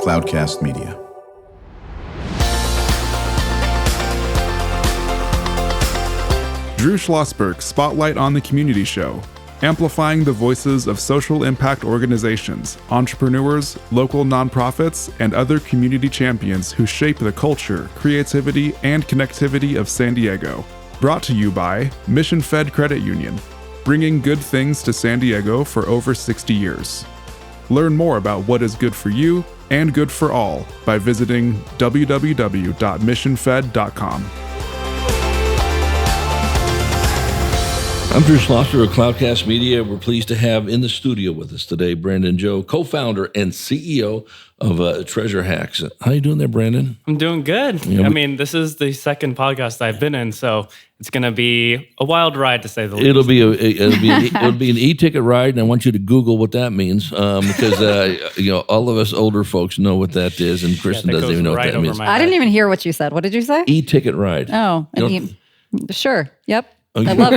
Cloudcast Media. Drew Schlosberg Spotlight on the Community Show, amplifying the voices of social impact organizations, entrepreneurs, local nonprofits, and other community champions who shape the culture, creativity, and connectivity of San Diego. Brought to you by Mission Fed Credit Union, bringing good things to San Diego for over 60 years. Learn more about what is good for you and good for all by visiting www.missionfed.com. I'm Drew Schlosberg of Cloudcast Media. We're pleased to have in the studio with us today Brandon Joe, co-founder and CEO of Treasure Hacks. How you doing there, Brandon? I'm doing good. This is the second podcast I've been in, so it's going to be a wild ride to say the least. It'll be an e-ticket ride, and I want you to Google what that means because all of us older folks know what that is, and Kristen doesn't even know what that means. I didn't even hear what you said. What did you say? E-ticket ride. Oh, sure. Yep. I love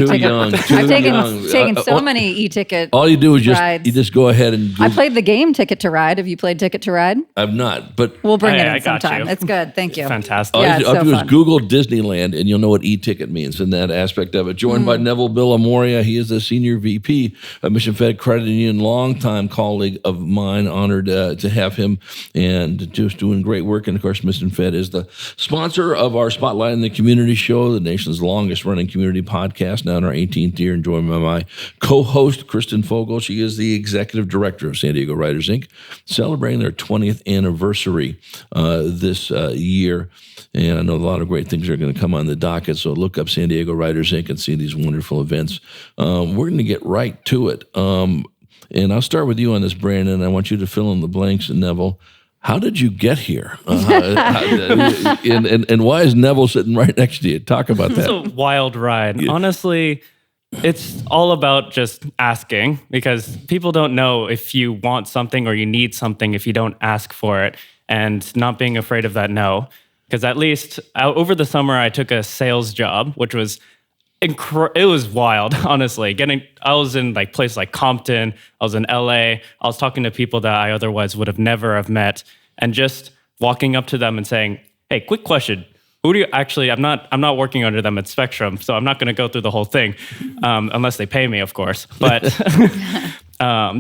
e-ticket. I've taken so many e-ticket All you do is rides. you just go ahead and Google. I played the game Ticket to Ride. Have you played Ticket to Ride? I've not, but we'll bring it I in got sometime. you. It's good. Thank you. Fantastic. All you do is fun. Google Disneyland and you'll know what e-ticket means in that aspect of it. Joined by Neville Villamoria. He is the Senior VP of Mission Fed Credit Union, longtime colleague of mine. Honored to have him and just doing great work. And of course, Mission Fed is the sponsor of our Spotlight in the Community Show, the nation's longest running community podcast, now in our 18th year, and joined by my co-host, Kristen Fogel. She is the executive director of San Diego Writers, Inc., celebrating their 20th anniversary this year. And I know a lot of great things are going to come on the docket, so look up San Diego Writers, Inc. and see these wonderful events. We're going to get right to it. And I'll start with you on this, Brandon. I want you to fill in the blanks, and Neville. How did you get here? And why is Neville sitting right next to you? Talk about that. It's a wild ride. Yeah. Honestly, it's all about just asking, because people don't know if you want something or you need something if you don't ask for it, and not being afraid of that no. Because at least over the summer, I took a sales job, which was it was wild, honestly. I was in places like Compton, I was in LA, I was talking to people that I otherwise would have never have met, and just walking up to them and saying, "Hey, quick question. Who do you actually?" I'm not working under them at Spectrum, so I'm not going to go through the whole thing, unless they pay me, of course. But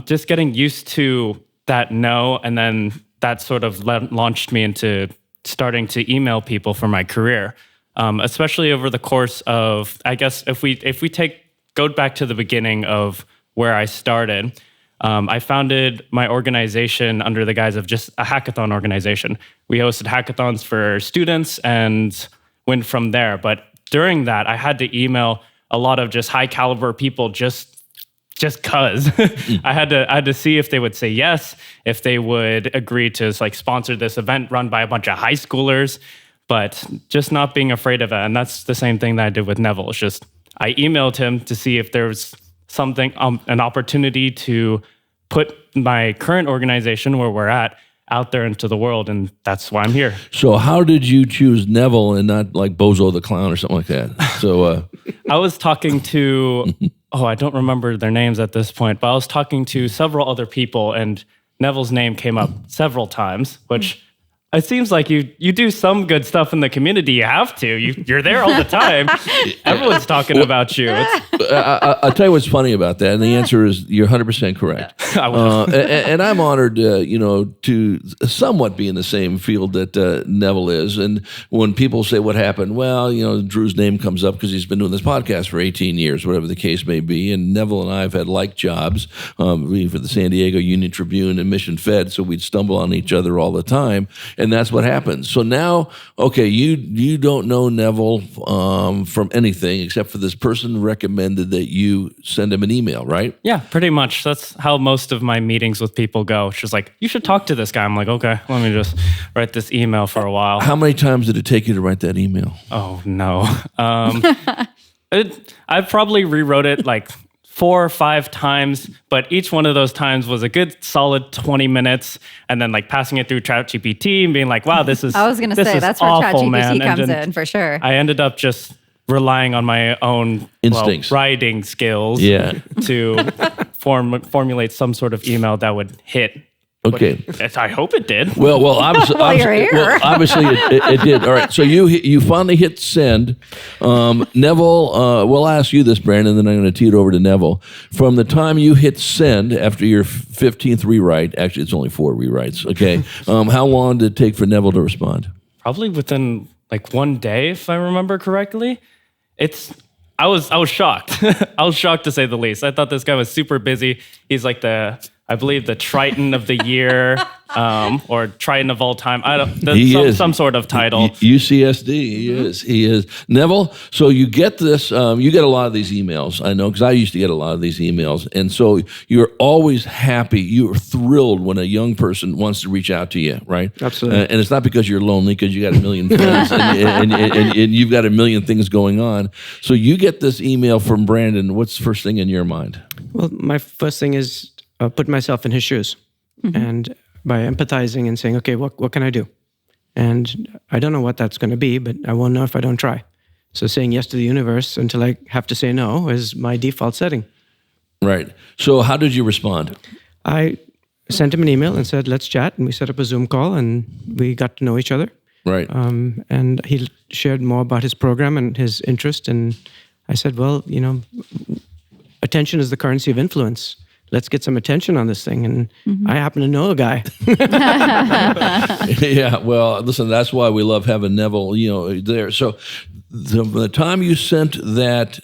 just getting used to that no, and then that sort of launched me into starting to email people for my career. Especially over the course of, I guess, if we go back to the beginning of where I started, I founded my organization under the guise of just a hackathon organization. We hosted hackathons for students and went from there. But during that, I had to email a lot of just high caliber people just cause. I had to see if they would say yes, if they would agree to sponsor this event run by a bunch of high schoolers. But just not being afraid of it. And that's the same thing that I did with Neville. It's just, I emailed him to see if there was something, an opportunity to put my current organization where we're at out there into the world. And that's why I'm here. So how did you choose Neville and not like Bozo the Clown or something like that? So I was talking to, I don't remember their names at this point, but I was talking to several other people, and Neville's name came up several times, which it seems like you do some good stuff in the community. You have to. You're there all the time. Everyone's talking about you. I'll tell you what's funny about that, and the answer is you're 100% correct. And I'm honored, to somewhat be in the same field that Neville is. And when people say what happened, well, Drew's name comes up because he's been doing this podcast for 18 years, whatever the case may be. And Neville and I have had like jobs for the San Diego Union Tribune and Mission Fed, so we'd stumble on each other all the time. And that's what happens. So now, okay, you don't know Neville from anything except for this person recommended that you send him an email, right? Yeah, pretty much. That's how most of my meetings with people go. It's just like, you should talk to this guy. I'm like, okay, let me just write this email for a while. How many times did it take you to write that email? Oh, no. I probably rewrote it 4 or 5 times, but each one of those times was a good solid 20 minutes, and then passing it through ChatGPT and being like, wow, this is I was going to say, that's where ChatGPT comes in, for sure. I ended up just relying on my own instincts, writing skills to formulate some sort of email that would hit Okay. I hope it did. Well, obviously, you're here. obviously it did. All right. So you finally hit send. Neville, we'll ask you this, Brandon, then I'm going to tee it over to Neville. From the time you hit send after your 15th rewrite, actually it's only 4 rewrites, okay, how long did it take for Neville to respond? Probably within like 1 day, if I remember correctly. I was shocked. I was shocked to say the least. I thought this guy was super busy. He's like I believe the Triton of the year, or Triton of all time. Some sort of title. UCSD. He is. Neville, so you get this, you get a lot of these emails, I know, because I used to get a lot of these emails. And so you're always happy, you're thrilled when a young person wants to reach out to you, right? Absolutely. And it's not because you're lonely, because you got a million friends and you've got a million things going on. So you get this email from Brandon. What's the first thing in your mind? Well, my first thing is put myself in his shoes, and by empathizing and saying, okay, what can I do? And I don't know what that's going to be, but I won't know if I don't try. So saying yes to the universe until I have to say no is my default setting. Right. So how did you respond? I sent him an email and said, let's chat. And we set up a Zoom call and we got to know each other. Right. And he shared more about his program and his interest. And I said, well, attention is the currency of influence. Let's get some attention on this thing. And I happen to know a guy. Yeah, well, listen, that's why we love having Neville, there. So the time you sent that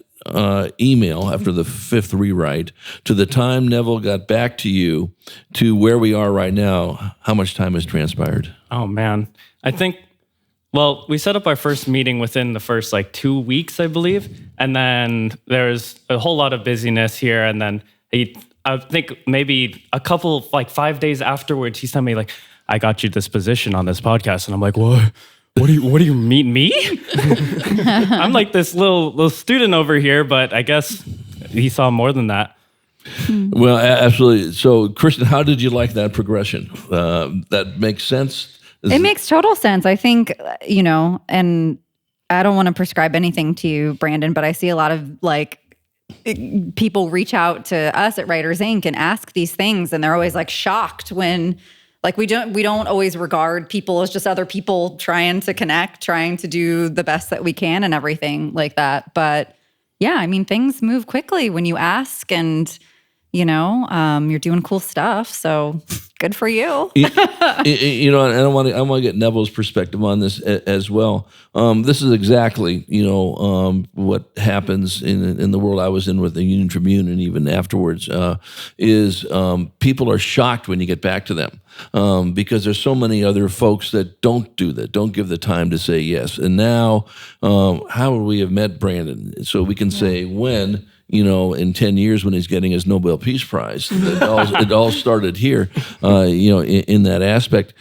email after the 5th rewrite to the time Neville got back to you to where we are right now, how much time has transpired? Oh, man. I think, we set up our first meeting within the first 2 weeks, I believe. And then there's a whole lot of busyness here. And then I think maybe a couple, 5 days afterwards, he sent me I got you this position on this podcast. And I'm like, what? What do you mean, me? I'm like this little student over here, but I guess he saw more than that. Well, absolutely. So, Kristen, how did you like that progression? That makes sense? It makes total sense. I think, and I don't want to prescribe anything to you, Brandon, but I see a lot of people reach out to us at Writers Inc. and ask these things, and they're always shocked when we don't always regard people as just other people trying to connect, trying to do the best that we can and everything like that. But yeah, I mean, things move quickly when you ask, and you're doing cool stuff. So good for you. And I want to get Neville's perspective on this as well. This is exactly, what happens in the world I was in with the Union Tribune, and even afterwards, is people are shocked when you get back to them, because there's so many other folks that don't do that, don't give the time to say yes. And now, how would we have met Brandon? So we can say when, in 10 years when he's getting his Nobel Peace Prize. It all started here, in that aspect.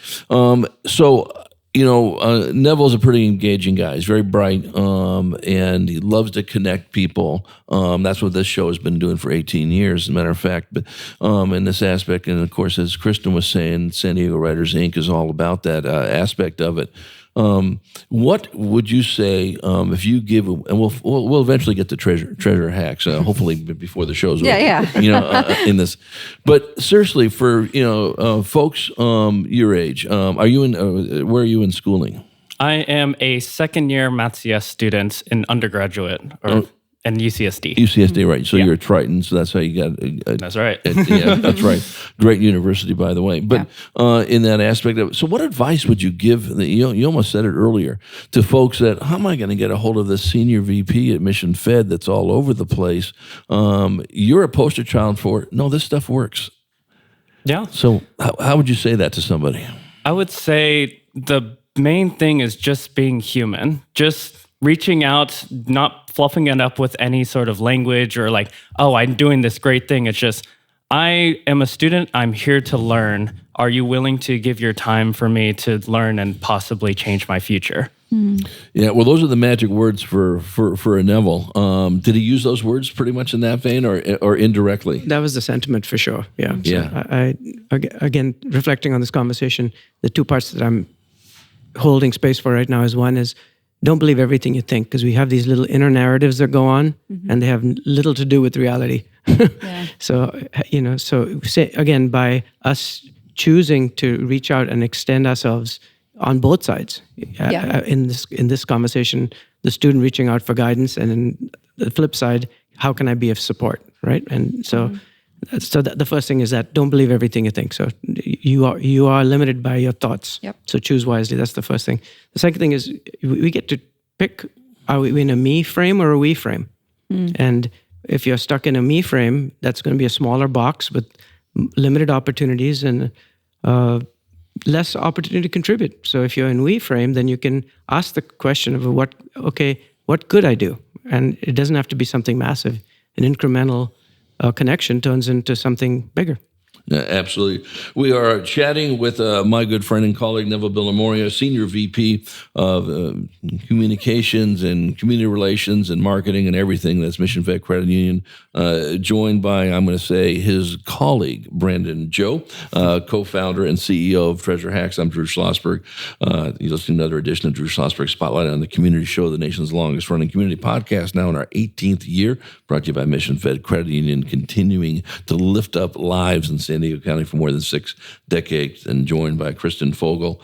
Neville's a pretty engaging guy. He's very bright, and he loves to connect people. That's what this show has been doing for 18 years, as a matter of fact. But in this aspect, and of course, as Kristen was saying, San Diego Writers Inc. is all about that aspect of it. What would you say if you give? And we'll eventually get to treasure hacks. Hopefully before the show's over. Yeah. In this, but seriously, for folks your age, are you in? Where are you in schooling? I am a second-year Math CS student in undergraduate and UCSD. UCSD, right? So you're a Triton, so that's how you got. That's right. Yeah, that's right. Great university, by the way. But in that aspect of it, so what advice would you give? You almost said it earlier to folks that how am I going to get a hold of this senior VP at Mission Fed that's all over the place? You're a poster child for no, this stuff works. Yeah. So how would you say that to somebody? I would say the main thing is just being human, just reaching out, not fluffing it up with any sort of language or I'm doing this great thing. It's just, I am a student. I'm here to learn. Are you willing to give your time for me to learn and possibly change my future? Yeah, well, those are the magic words for a Neville. Did he use those words pretty much in that vein or indirectly? That was the sentiment for sure. Yeah. So Yeah. I again, reflecting on this conversation, the 2 parts that I'm holding space for right now is one is don't believe everything you think, because we have these little inner narratives that go on and they have little to do with reality. So say, again, by us choosing to reach out and extend ourselves on both sides. In this conversation, the student reaching out for guidance, and in the flip side, how can I be of support, right? And so, the first thing is that don't believe everything you think. So you are limited by your thoughts. Yep. So choose wisely. That's the first thing. The second thing is we get to pick: are we in a me frame or a we frame? And if you're stuck in a me frame, that's going to be a smaller box with limited opportunities and less opportunity to contribute. So if you're in we frame, then you can ask the question of what could I do? And it doesn't have to be something massive. An incremental connection turns into something bigger. Yeah, absolutely. We are chatting with my good friend and colleague, Neville Villamoria, Senior VP of Communications and Community Relations and Marketing and everything. That's Mission Fed Credit Union, joined by, I'm going to say, his colleague, Brandon Joe, co-founder and CEO of Treasure Hacks. I'm Drew Schlosberg. You're listening to another edition of Drew Schlosberg Spotlight on the Community Show, the nation's longest running community podcast, now in our 18th year, brought to you by Mission Fed Credit Union, continuing to lift up lives in San Diego County for more than 6 decades, and joined by Kristen Fogel.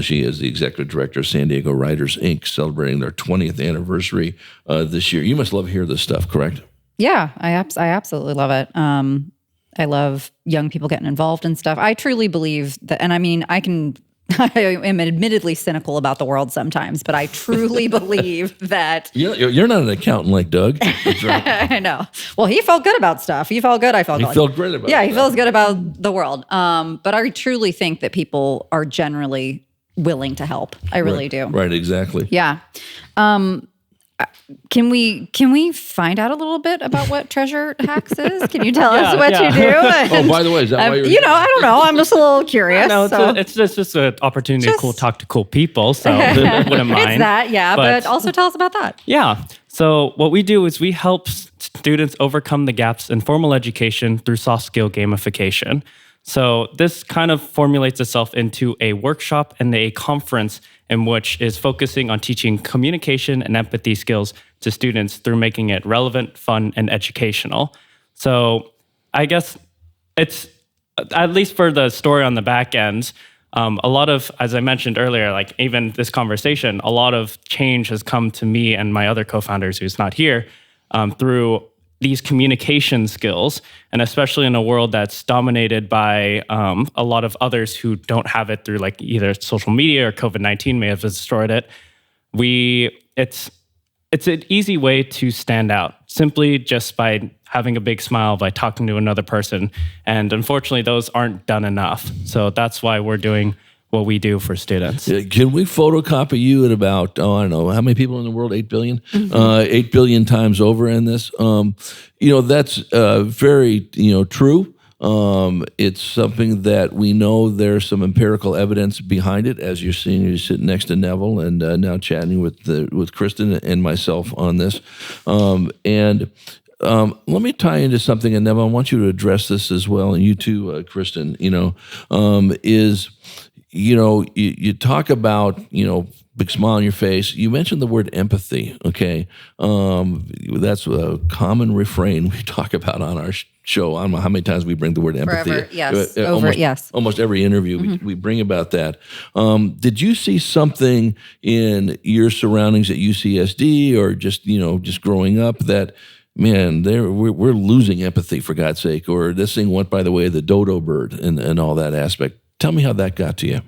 She is the executive director of San Diego Writers, Inc., celebrating their 20th anniversary this year. You must love to hear this stuff, correct? Yeah, I absolutely love it. I love young people getting involved in stuff. I truly believe that, and I mean, I am admittedly cynical about the world sometimes, but I truly believe that... You're not an accountant like Doug. That's right. I know. Well, he felt good about stuff. He felt good. I felt good. He felt great about it. Yeah, he feels good about the world. But I truly think that people are generally willing to help. I really do. Right, exactly. Yeah. Can we find out a little bit about what Treasure Hacks is? Can you tell us what you do? Oh, by the way, is that why you're here? I don't know. I'm just a little curious. No, it's just an opportunity to talk to cool people, so wouldn't mind. It's that, yeah, but also tell us about that. Yeah. So what we do is we help students overcome the gaps in formal education through soft skill gamification. So this kind of formulates itself into a workshop and a conference in which is focusing on teaching communication and empathy skills to students through making it relevant, fun, and educational. So I guess it's, at least for the story on the back end, a lot of, as I mentioned earlier, like even this conversation, a lot of change has come to me and my other co-founders who's not here through these communication skills, and especially in a world that's dominated by a lot of others who don't have it through like either social media or COVID-19 may have destroyed it. It's an easy way to stand out simply just by having a big smile, by talking to another person. And unfortunately, those aren't done enough. So that's why we're doing what we do for students. Can we photocopy you at about, I don't know, how many people in the world? 8 billion? Mm-hmm. 8 billion times over in this. That's very, true. It's something that we know there's some empirical evidence behind it, as you're seeing, you're sitting next to Neville and now chatting with Kristen and myself on this. Let me tie into something, and Neville, I want you to address this as well, and you too, Kristen, you talk about, big smile on your face. You mentioned the word empathy, okay? That's a common refrain we talk about on our show. I don't know how many times we bring the word empathy. Forever, yes. Almost every interview we bring about that. Did you see something in your surroundings at UCSD or just growing up that, man, we're losing empathy, for God's sake, or this thing went by the way of the dodo bird and all that aspect? Tell me how that got to you.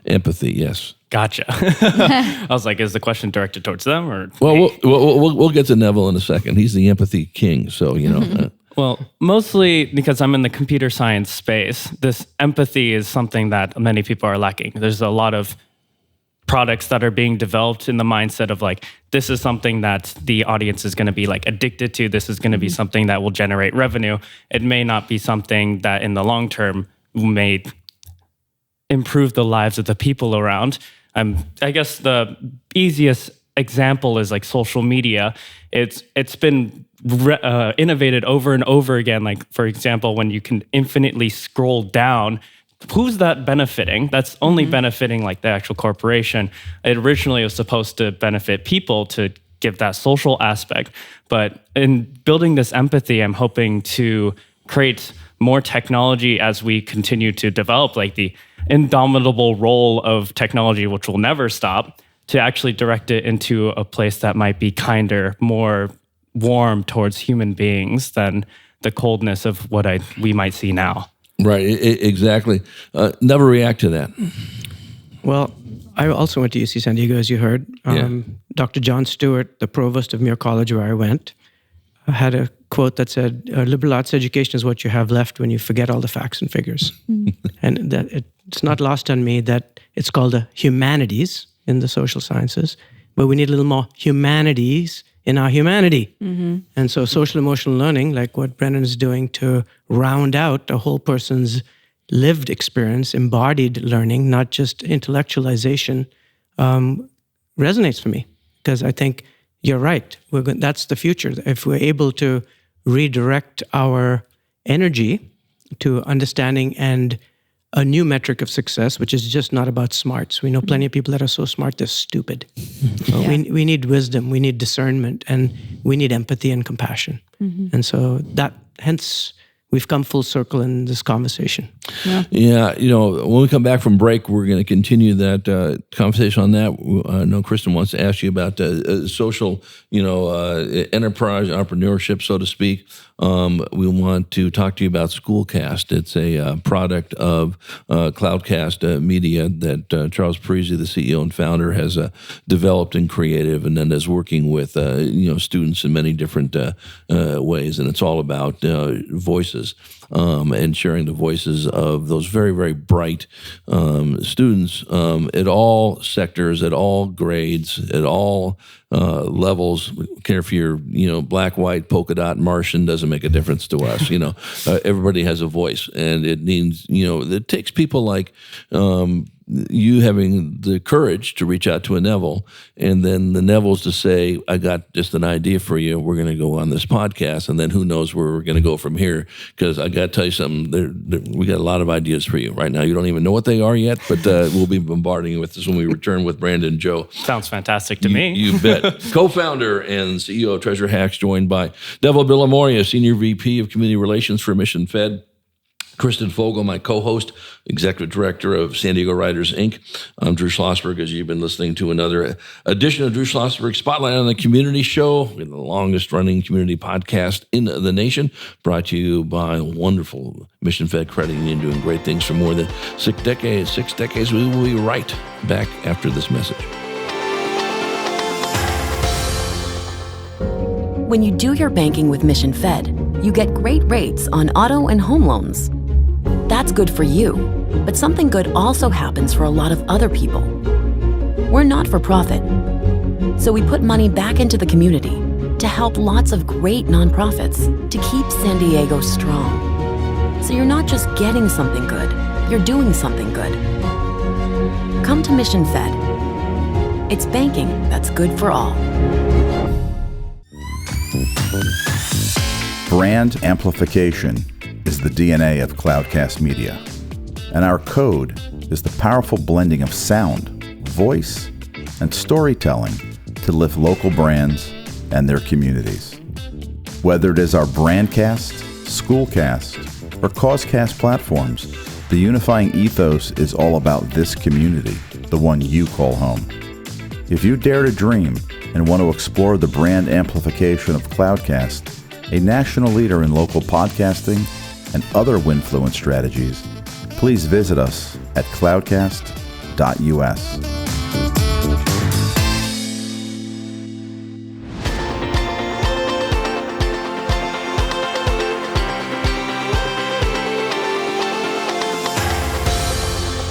Empathy, yes. Gotcha. I was like, is the question directed towards them or? Well, we'll get to Neville in a second. He's the empathy king, so Well, mostly because I'm in the computer science space, this empathy is something that many people are lacking. There's a lot of products that are being developed in the mindset of like, this is something that the audience is going to be like addicted to. This is going to be something that will generate revenue. It may not be something that in the long term may improve the lives of the people around. I guess the easiest example is like social media. It's been innovated over and over again. Like, for example, when you can infinitely scroll down, who's that benefiting? That's only benefiting like the actual corporation. It originally was supposed to benefit people to give that social aspect. But in building this empathy, I'm hoping to create more technology as we continue to develop, like the indomitable role of technology, which will never stop, to actually direct it into a place that might be kinder, more warm towards human beings than the coldness of what we might see now. Right, exactly. Never react to that. Well, I also went to UC San Diego, as you heard. Dr. John Stewart, the provost of Muir College, where I went, had a quote that said, liberal arts education is what you have left when you forget all the facts and figures. And that it's not lost on me that it's called the humanities in the social sciences, but we need a little more humanities in our humanity. And so social emotional learning, like what Brendan is doing to round out a whole person's lived experience, embodied learning, not just intellectualization, resonates for me, because I think you're right. That's the future. If we're able to redirect our energy to understanding and a new metric of success, which is just not about smarts. We know plenty of people that are so smart, they're stupid. We need wisdom, we need discernment, and we need empathy and compassion. And so hence, we've come full circle in this conversation. Yeah, when we come back from break, we're going to continue that conversation on that. I know Kristen wants to ask you about social, enterprise, entrepreneurship, so to speak. We want to talk to you about Schoolcast. It's a product of Cloudcast Media that Charles Parisi, the CEO and founder, has developed and created, and then is working with students in many different ways. And it's all about voices and sharing the voices of those very, very bright students at all sectors, at all grades, at all levels. Care if you're, black, white, polka dot, Martian, doesn't make a difference to us. Everybody has a voice, and it means, it takes people like you having the courage to reach out to a Neville, and then the Nevilles to say, I got just an idea for you. We're going to go on this podcast, and then who knows where we're going to go from here, because I got to tell you something, we got a lot of ideas for you right now. You don't even know what they are yet, but we'll be bombarding you with this when we return with Brandon and Joe. Sounds fantastic to me. You bet. Co-founder and CEO of Treasure Hacks, joined by Neville Villamoria, Senior VP of Community Relations for Mission Fed. Kristen Fogel, my co-host, Executive Director of San Diego Writers, Inc. I'm Drew Schlosberg, as you've been listening to another edition of Drew Schlosberg Spotlight on the Community Show, the longest-running community podcast in the nation, brought to you by a wonderful Mission Fed credit union doing great things for more than 6 decades. 6 decades. We will be right back after this message. When you do your banking with Mission Fed, you get great rates on auto and home loans. That's good for you, but something good also happens for a lot of other people. We're not for profit, so we put money back into the community to help lots of great nonprofits to keep San Diego strong. So you're not just getting something good, you're doing something good. Come to Mission Fed. It's banking that's good for all. Brand amplification is the DNA of Cloudcast Media, and our code is the powerful blending of sound, voice, and storytelling to lift local brands and their communities. Whether it is our Brandcast, Schoolcast, or Causecast platforms, the unifying ethos is all about this community, the one you call home. If you dare to dream and want to explore the brand amplification of Cloudcast, a national leader in local podcasting and other Winfluence strategies, please visit us at cloudcast.us.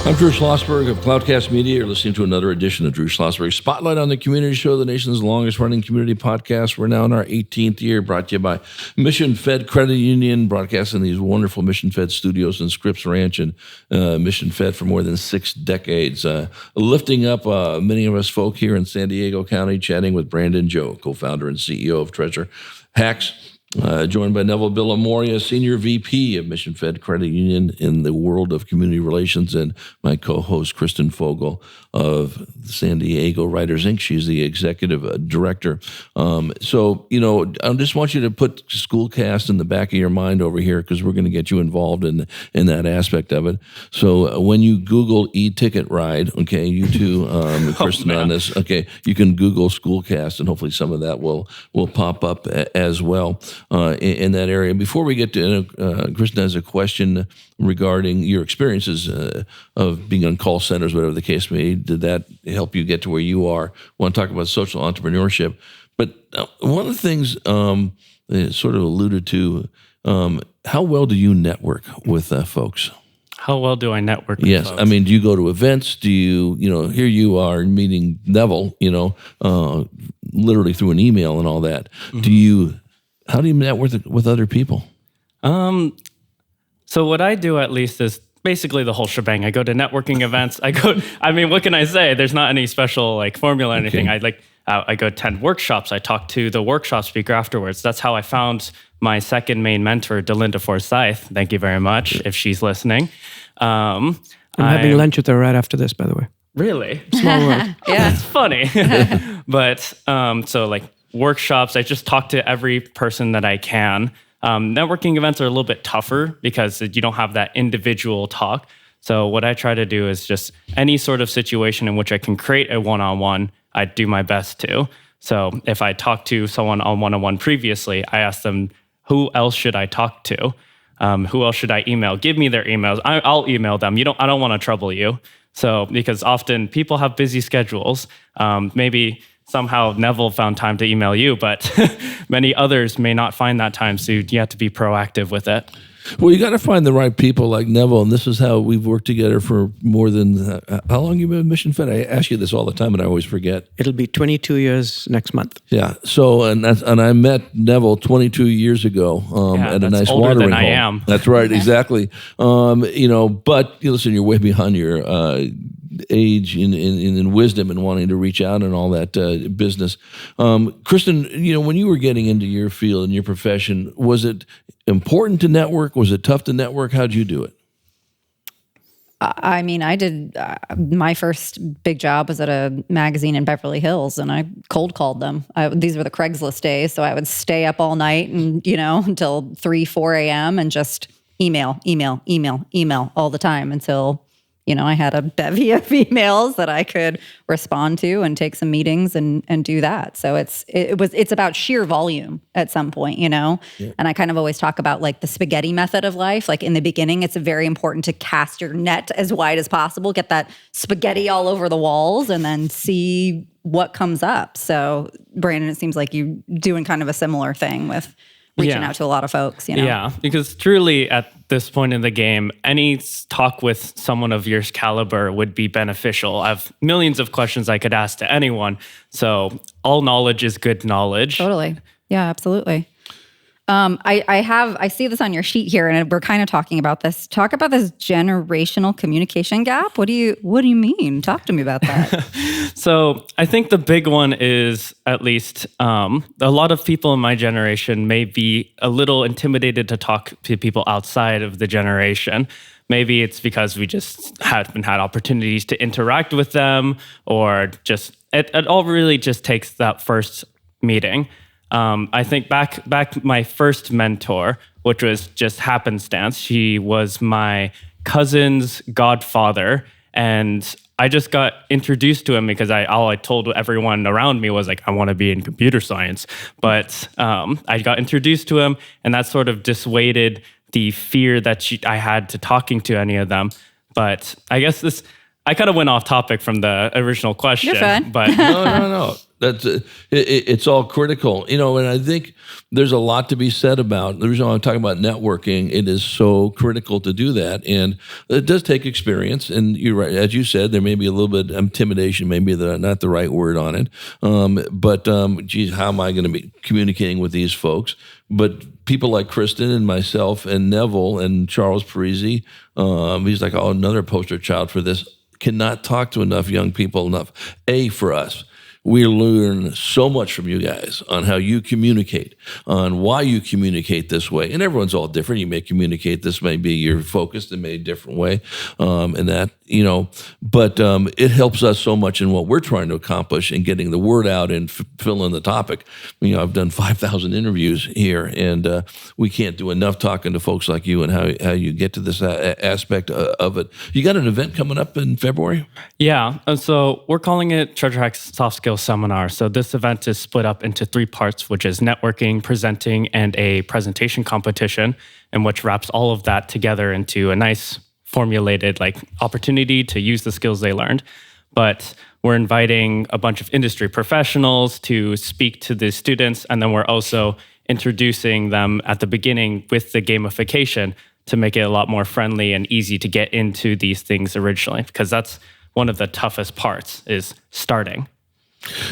I'm Drew Schlosberg of Cloudcast Media. You're listening to another edition of Drew Schlosberg Spotlight on the Community Show, the nation's longest-running community podcast. We're now in our 18th year, brought to you by Mission Fed Credit Union, broadcasting these wonderful Mission Fed studios in Scripps Ranch and Mission Fed for more than 6 decades. Lifting up many of us folk here in San Diego County, chatting with Brandon Joe, co-founder and CEO of Treasure Hacks. Joined by Neville Villamoria, Senior VP of Mission Fed Credit Union in the world of community relations, and my co-host, Kristen Fogel of San Diego Writers Inc. She's the executive director. So, I just want you to put Schoolcast in the back of your mind over here, because we're going to get you involved in that aspect of it. So when you Google e-ticket ride, okay, you two, Kristen, on this, okay, you can Google Schoolcast, and hopefully some of that will pop up as well. In that area. Before we get to, Kristen has a question regarding your experiences of being on call centers, whatever the case may be. Did that help you get to where you are? I want to talk about social entrepreneurship. But one of the things sort of alluded to, how well do you network with folks? How well do I network with Yes. folks? I mean, do you go to events? Do you, here you are meeting Neville, literally through an email and all that. Mm-hmm. How do you network with other people? So what I do at least is basically the whole shebang. I go to networking events. What can I say? There's not any special formula or anything. Okay. I go attend workshops. I talk to the workshop speaker afterwards. That's how I found my second main mentor, Delinda Forsyth. Thank you very much if she's listening. I'm having lunch with her right after this, by the way. Really? Small world. Yeah. It's funny. But workshops, I just talk to every person that I can. Networking events are a little bit tougher because you don't have that individual talk. So what I try to do is just any sort of situation in which I can create a one-on-one, I do my best to. So if I talk to someone on one-on-one previously, I ask them, who else should I talk to? Who else should I email? Give me their emails. I'll email them. I don't want to trouble you. So because often people have busy schedules, maybe somehow Neville found time to email you, but many others may not find that time, so you have to be proactive with it. Well, you got to find the right people like Neville, and this is how we've worked together for more than, how long you been at Mission Fed? I ask you this all the time, and I always forget. It'll be 22 years next month. Yeah. So, and I met Neville 22 years ago at a nice older watering than hole. I am. That's right, exactly. But listen, you're way behind your age in wisdom and wanting to reach out and all that business. Kristen, when you were getting into your field and your profession, was it important to network? Was it tough to network? How'd you do it? I did, my first big job was at a magazine in Beverly Hills, and I cold called them. These were the Craigslist days, so I would stay up all night and, until 3, 4 a.m. and just email all the time until, I had a bevy of emails that I could respond to and take some meetings and do that. So it's about sheer volume at some point, Yeah. And I kind of always talk about the spaghetti method of life. In the beginning, it's very important to cast your net as wide as possible, get that spaghetti all over the walls, and then see what comes up. So Brandon, it seems like you're doing kind of a similar thing with reaching out to a lot of folks, Yeah, because truly at this point in the game, any talk with someone of your caliber would be beneficial. I have millions of questions I could ask to anyone. So all knowledge is good knowledge. Totally. Yeah, absolutely. I see this on your sheet here, and we're kind of talking about this. Talk about this generational communication gap. What do you mean? Talk to me about that. So I think the big one is, at least a lot of people in my generation may be a little intimidated to talk to people outside of the generation. Maybe it's because we just haven't had opportunities to interact with them, or just it all really just takes that first meeting. I think back my first mentor, which was just happenstance. She was my cousin's godfather, and I just got introduced to him because all I told everyone around me was I want to be in computer science. But I got introduced to him, and that sort of dissuaded the fear that I had to talking to any of them. But I guess I kind of went off topic from the original question. You're fine. But No. That's it's all critical, and I think there's a lot to be said about the reason why I'm talking about networking. It is so critical to do that, and it does take experience. And you're right, as you said, there may be a little bit of intimidation, maybe not the right word on it. But geez, how am I going to be communicating with these folks? But people like Kristen and myself and Neville and Charles Parisi, he's another poster child for this. Cannot talk to enough young people for us. We learn so much from you guys on how you communicate, on why you communicate this way. And everyone's all different. You may communicate, this may be your focus in a different way, and that, but it helps us so much in what we're trying to accomplish and getting the word out and filling the topic. I've done 5,000 interviews here, and we can't do enough talking to folks like you and how you get to this aspect of it. You got an event coming up in February? Yeah. So we're calling it Treasure Hack's Soft Skills Seminar. So this event is split up into 3 parts, which is networking, presenting, and a presentation competition, and which wraps all of that together into a nice formulated opportunity to use the skills they learned. But we're inviting a bunch of industry professionals to speak to the students, and then we're also introducing them at the beginning with the gamification to make it a lot more friendly and easy to get into these things originally, because that's one of the toughest parts is starting.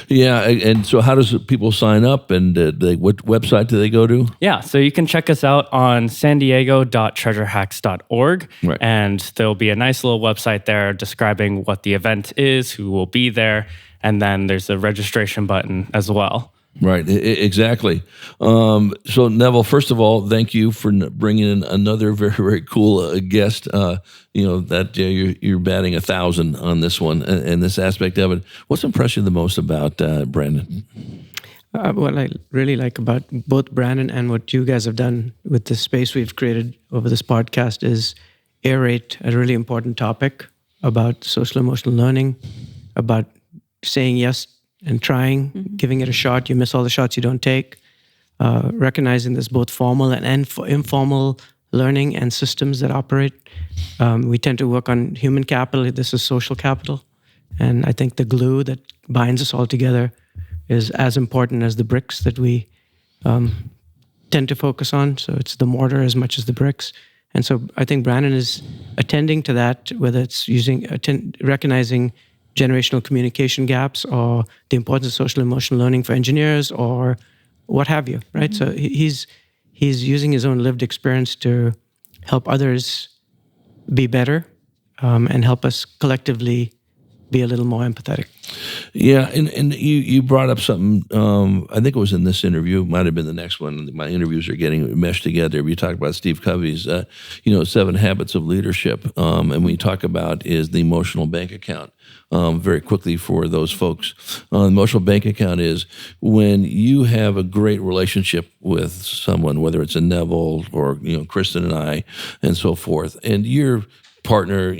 Yeah, and so how does people sign up, and what website do they go to? Yeah, so you can check us out on sandiego.treasurehacks.org, right. And there'll be a nice little website there describing what the event is, who will be there, and then there's a registration button as well. Right, exactly. So Neville, first of all, thank you for bringing in another very, very cool guest. You're batting 1,000 on this one and this aspect of it. What's impressed you the most about Brandon? What I really like about both Brandon and what you guys have done with the space we've created over this podcast is aerate a really important topic about social emotional learning, about saying yes and trying, giving it a shot. You miss all the shots you don't take. Recognizing there's both formal and informal learning and systems that operate. We tend to work on human capital. This is social capital. And I think the glue that binds us all together is as important as the bricks that we tend to focus on. So it's the mortar as much as the bricks. And so I think Brandon is attending to that, whether it's recognizing generational communication gaps or the importance of social emotional learning for engineers or what have you, right? So he's using his own lived experience to help others be better and help us collectively be a little more empathetic. Yeah, and you brought up something, I think it was in this interview, it might have been the next one. My interviews are getting meshed together. We talked about Steve Covey's, 7 Habits of Leadership, and we talk about is the emotional bank account. Very quickly for those folks. Emotional bank account is when you have a great relationship with someone, whether it's a Neville or, Kristen and I and so forth, and your partner,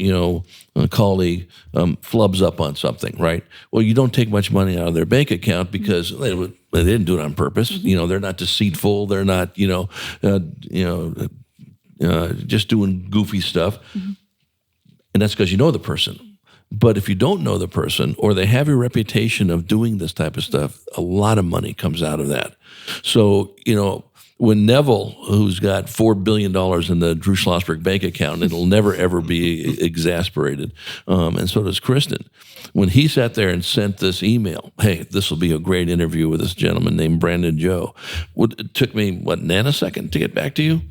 a colleague, flubs up on something, right? Well, you don't take much money out of their bank account because they didn't do it on purpose. They're not deceitful. They're not, just doing goofy stuff. And that's because you know the person. But if you don't know the person or they have a reputation of doing this type of stuff, a lot of money comes out of that. So, when Neville, who's got $4 billion in the Drew Schlosberg bank account, it'll never, ever be exasperated. And so does Kristen. When he sat there and sent this email, hey, this will be a great interview with this gentleman named Brandon Joe. It took me, nanosecond to get back to you?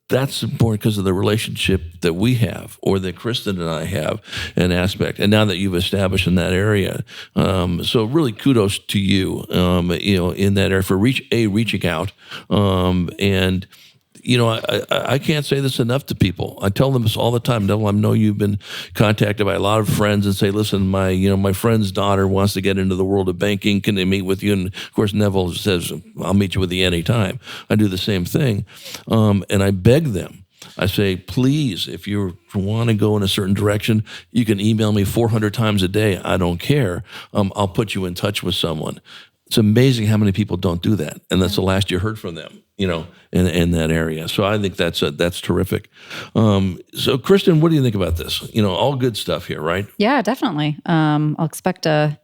That's important because of the relationship that we have or that Kristen and I have an aspect. And now that you've established in that area. So really kudos to you, in that area for reaching out. And, I can't say this enough to people. I tell them this all the time. Neville, I know you've been contacted by a lot of friends and say, listen, my friend's daughter wants to get into the world of banking. Can they meet with you? And of course, Neville says, I'll meet you with you anytime. I do the same thing. And I beg them. I say, please, if you want to go in a certain direction, you can email me 400 times a day. I don't care. I'll put you in touch with someone. It's amazing how many people don't do that. And that's the last you heard from them, in that area. So I think that's terrific. So Kristen, what do you think about this? All good stuff here, right? Yeah, definitely. I'll expect an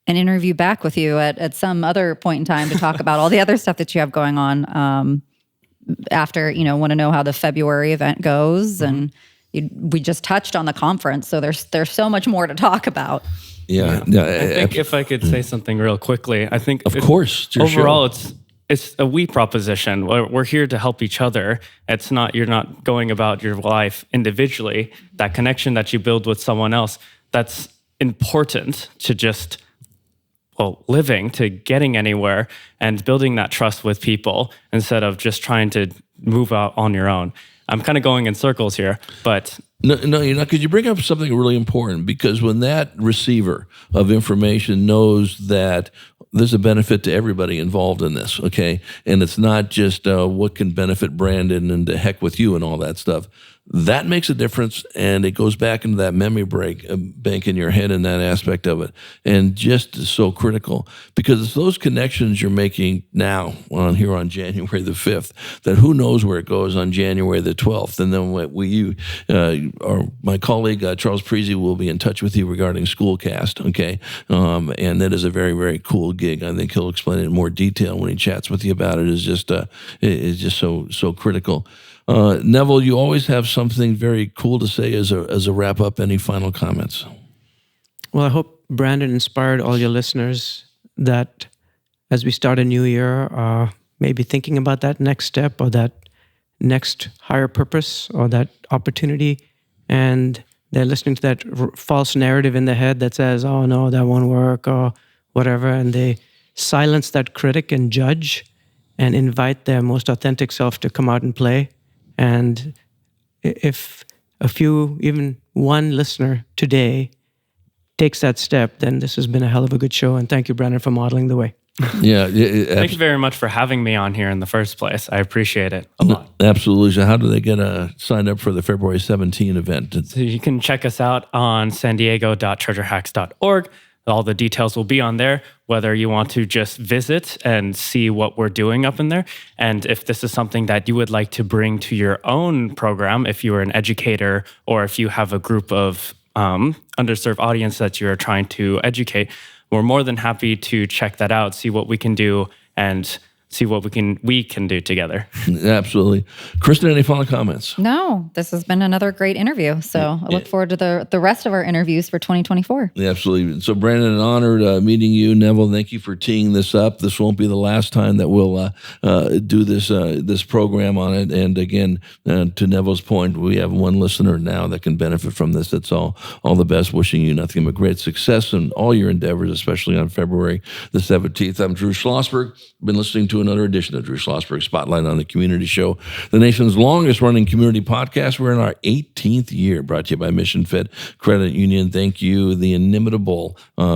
interview back with you at some other point in time to talk about all the other stuff that you have going on after, want to know how the February event goes. And we just touched on the conference. So there's so much more to talk about. Yeah. I think if I could say something real quickly, I think of course, overall it's a we proposition. We're here to help each other. It's not, you're not going about your life individually. That connection that you build with someone else, that's important to just living to getting anywhere and building that trust with people instead of just trying to move out on your own. I'm kind of going in circles here, but... No, you're not, because you bring up something really important, because when that receiver of information knows that there's a benefit to everybody involved in this, okay? And it's not just what can benefit Brandon and to heck with you and all that stuff. That makes a difference, and it goes back into that memory bank in your head in that aspect of it, and just so critical, because it's those connections you're making now on January the 5th, that who knows where it goes on January the 12th. And then my colleague Charles Preezy will be in touch with you regarding Schoolcast, okay? And that is a very, very cool gig. I think he'll explain it in more detail when he chats with you about it. It's just so critical. Neville, you always have something very cool to say as a wrap up. Any final comments? Well, I hope Brandon inspired all your listeners that as we start a new year, maybe thinking about that next step or that next higher purpose or that opportunity, and they're listening to that false narrative in their head that says, oh no, that won't work or whatever, and they silence that critic and judge and invite their most authentic self to come out and play. And if even one listener today takes that step, then this has been a hell of a good show. And thank you, Brandon, for modeling the way. Yeah. Thank you very much for having me on here in the first place. I appreciate it a lot. Absolutely. So how do they get signed up for the February 17 event? So you can check us out on sandiego.treasurehacks.org. All the details will be on there, whether you want to just visit and see what we're doing up in there. And if this is something that you would like to bring to your own program, if you're an educator or if you have a group of underserved audience that you're trying to educate, we're more than happy to check that out, see what we can do, and see what we can do together. Absolutely. Kristen, any final comments? No, this has been another great interview. So I look forward to the rest of our interviews for 2024. Yeah, absolutely. So Brandon, honored meeting you. Neville, thank you for teeing this up. This won't be the last time that we'll do this program on it. And again, to Neville's point, we have one listener now that can benefit from this. That's all the best. Wishing you nothing but great success in all your endeavors, especially on February the 17th. I'm Drew Schlosberg. Been listening to another edition of Drew Schlosberg Spotlight on the Community Show, the nation's longest running community podcast. We're in our 18th year, brought to you by Mission Fed Credit Union. Thank you, the inimitable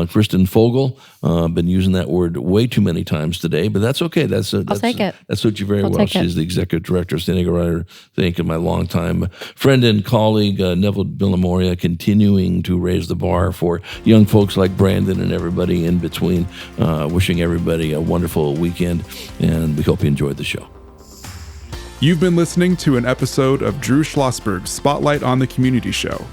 Kristen Fogel. Been using that word way too many times today, but that's okay. I'll take it. That suits you very well. She's the executive director of San Diego Writer. Thank you, my longtime friend and colleague, Neville Villamoria, continuing to raise the bar for young folks like Brandon and everybody in between. Wishing everybody a wonderful weekend, and we hope you enjoyed the show. You've been listening to an episode of Drew Schlosberg's Spotlight on the Community Show,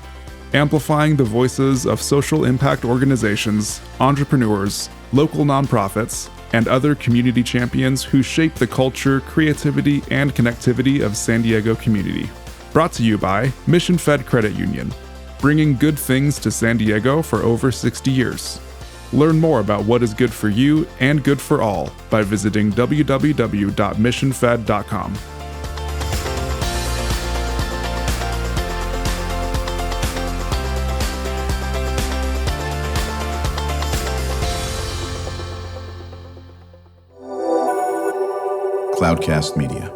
amplifying the voices of social impact organizations, entrepreneurs, local nonprofits, and other community champions who shape the culture, creativity, and connectivity of San Diego community. Brought to you by Mission Fed Credit Union, bringing good things to San Diego for over 60 years. Learn more about what is good for you and good for all by visiting www.missionfed.com. Cloudcast Media.